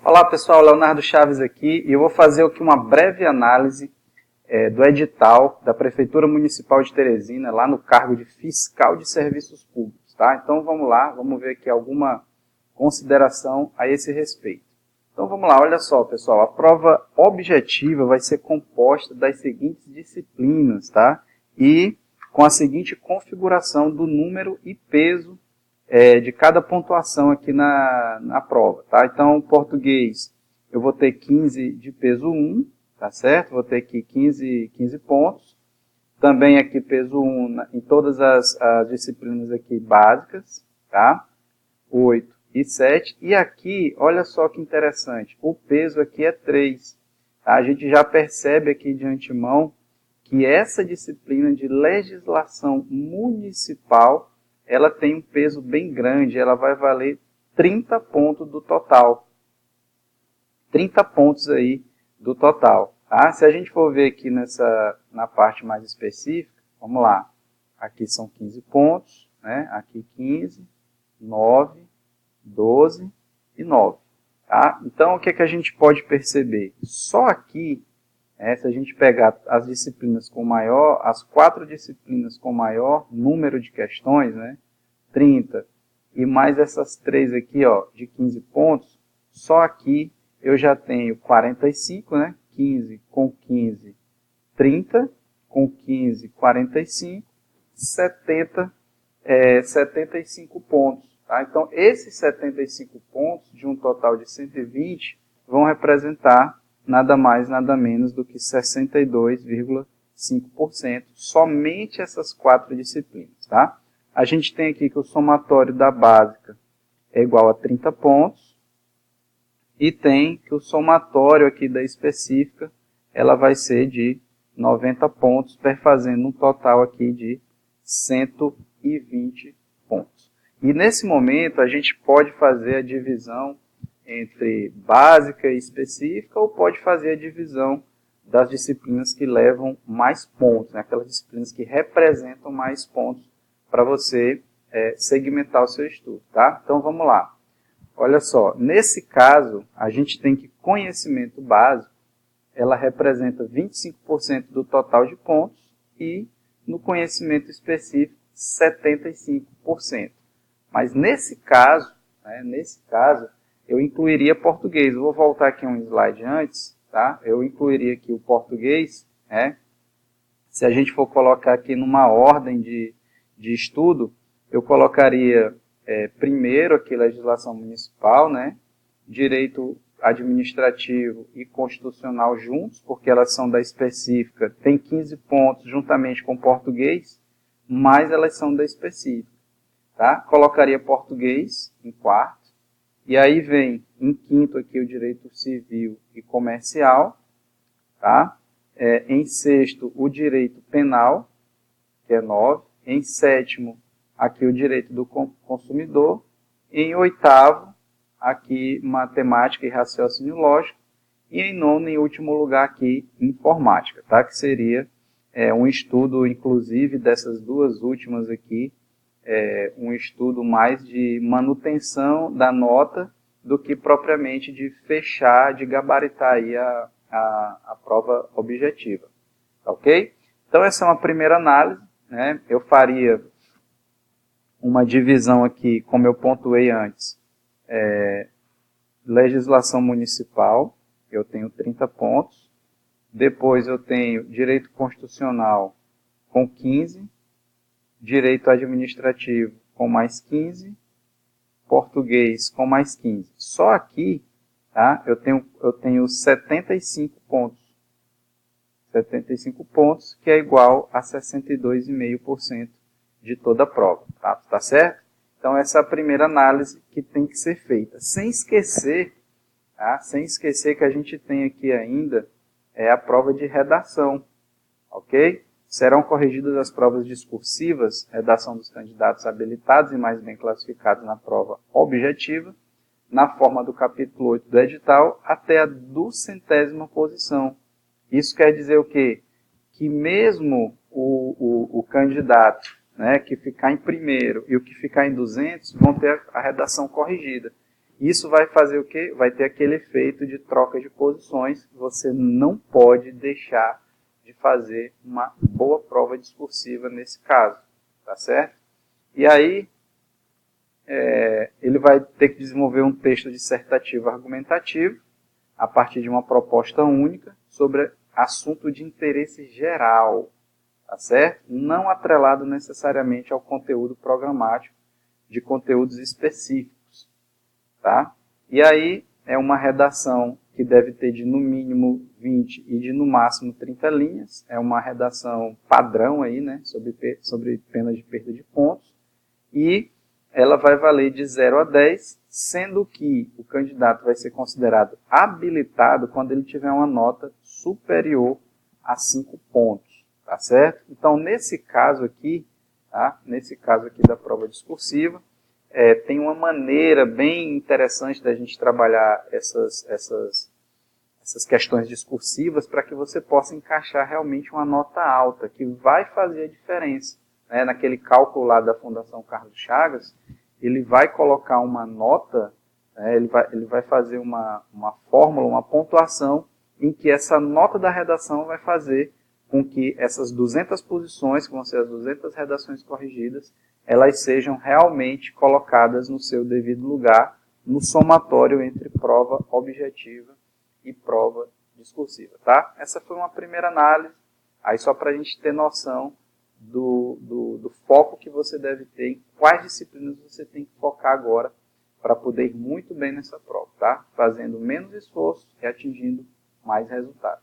Olá pessoal, Leonardo Chaves aqui e eu vou fazer aqui uma breve análise do edital da Prefeitura Municipal de Teresina, lá no cargo de Fiscal de Serviços Públicos, tá? Então vamos lá, vamos ver aqui alguma consideração a esse respeito. Então vamos lá, olha só pessoal, a prova objetiva vai ser composta das seguintes disciplinas, tá? E com a seguinte configuração do número e peso de cada pontuação aqui na prova, tá? Então, português, eu vou ter 15 de peso 1, tá certo? Vou ter aqui 15 pontos. Também aqui peso 1 em todas as disciplinas aqui básicas, tá? 8 e 7. E aqui, olha só que interessante, o peso aqui é 3. Tá? A gente já percebe aqui de antemão que essa disciplina de legislação municipal ela tem um peso bem grande, ela vai valer 30 pontos do total. 30 pontos aí do total. Tá? Se a gente for ver aqui na parte mais específica, vamos lá. Aqui são 15 pontos, né? Aqui 15, 9, 12 e 9. Tá? Então, o que a gente pode perceber? Só aqui, se a gente pegar as disciplinas com maior, as 4 disciplinas com maior número de questões, né, 30, e mais essas 3 aqui, ó, de 15 pontos, só aqui eu já tenho 45, né, 15 com 15, 30, com 15, 45, 75 pontos. Tá? Então, esses 75 pontos, de um total de 120, vão representar nada mais, nada menos do que 62,5%, somente essas 4 disciplinas. Tá? A gente tem aqui que o somatório da básica é igual a 30 pontos, e tem que o somatório aqui da específica, ela vai ser de 90 pontos, fazendo um total aqui de 120 pontos. E nesse momento a gente pode fazer a divisão entre básica e específica, ou pode fazer a divisão das disciplinas que levam mais pontos, né? Aquelas disciplinas que representam mais pontos para você segmentar o seu estudo. Tá? Então vamos lá. Olha só, nesse caso, a gente tem que conhecimento básico, ela representa 25% do total de pontos, e no conhecimento específico, 75%. Mas nesse caso, eu incluiria português. Eu vou voltar aqui um slide antes, tá? Eu incluiria aqui o português, né? Se a gente for colocar aqui numa ordem de estudo, eu colocaria primeiro aqui legislação municipal, né? Direito administrativo e constitucional juntos, porque elas são da específica, tem 15 pontos juntamente com português, mas elas são da específica. Tá? Colocaria português em quarto, e aí vem em quinto aqui o direito civil e comercial, tá? Em sexto o direito penal, que é 9, em sétimo aqui o direito do consumidor, em oitavo aqui matemática e raciocínio lógico, e em nono e último lugar aqui informática, tá? Que seria um estudo inclusive dessas duas últimas aqui, um estudo mais de manutenção da nota do que propriamente de fechar, de gabaritar aí a prova objetiva. Ok? Então essa é uma primeira análise, né? Eu faria uma divisão aqui, como eu pontuei antes, legislação municipal, eu tenho 30 pontos, depois eu tenho direito constitucional com 15, direito administrativo com mais 15, português com mais 15. Só aqui, tá, eu tenho 75 pontos. 75 pontos, que é igual a 62,5% de toda a prova. Tá certo? Então, essa é a primeira análise que tem que ser feita. Sem esquecer, tá, sem esquecer que a gente tem aqui ainda a prova de redação. Ok? Serão corrigidas as provas discursivas, redação dos candidatos habilitados e mais bem classificados na prova objetiva, na forma do capítulo 8 do edital, até a 200ª posição. Isso quer dizer o quê? Que mesmo o candidato, né, que ficar em primeiro e o que ficar em 200 vão ter a redação corrigida. Isso vai fazer o quê? Vai ter aquele efeito de troca de posições. Você não pode deixar de fazer uma boa prova discursiva nesse caso, tá certo? E aí, ele vai ter que desenvolver um texto dissertativo argumentativo a partir de uma proposta única sobre assunto de interesse geral, tá certo? Não atrelado necessariamente ao conteúdo programático de conteúdos específicos, tá? E aí é uma redação que deve ter de no mínimo 20 e de no máximo 30 linhas, é uma redação padrão aí, né, sobre pena de perda de pontos, e ela vai valer de 0 a 10, sendo que o candidato vai ser considerado habilitado quando ele tiver uma nota superior a 5 pontos, tá certo? Então, nesse caso aqui, tá? Nesse caso aqui da prova discursiva, tem uma maneira bem interessante da gente trabalhar essas questões discursivas para que você possa encaixar realmente uma nota alta, que vai fazer a diferença. Naquele cálculo lá da Fundação Carlos Chagas, ele vai colocar uma nota, ele vai fazer uma fórmula, uma pontuação, em que essa nota da redação vai fazer com que essas 200 posições, que vão ser as 200 redações corrigidas, elas sejam realmente colocadas no seu devido lugar, no somatório entre prova objetiva e prova discursiva. Tá? Essa foi uma primeira análise, aí só para a gente ter noção do foco que você deve ter, em quais disciplinas você tem que focar agora para poder ir muito bem nessa prova, tá? Fazendo menos esforço e atingindo mais resultado.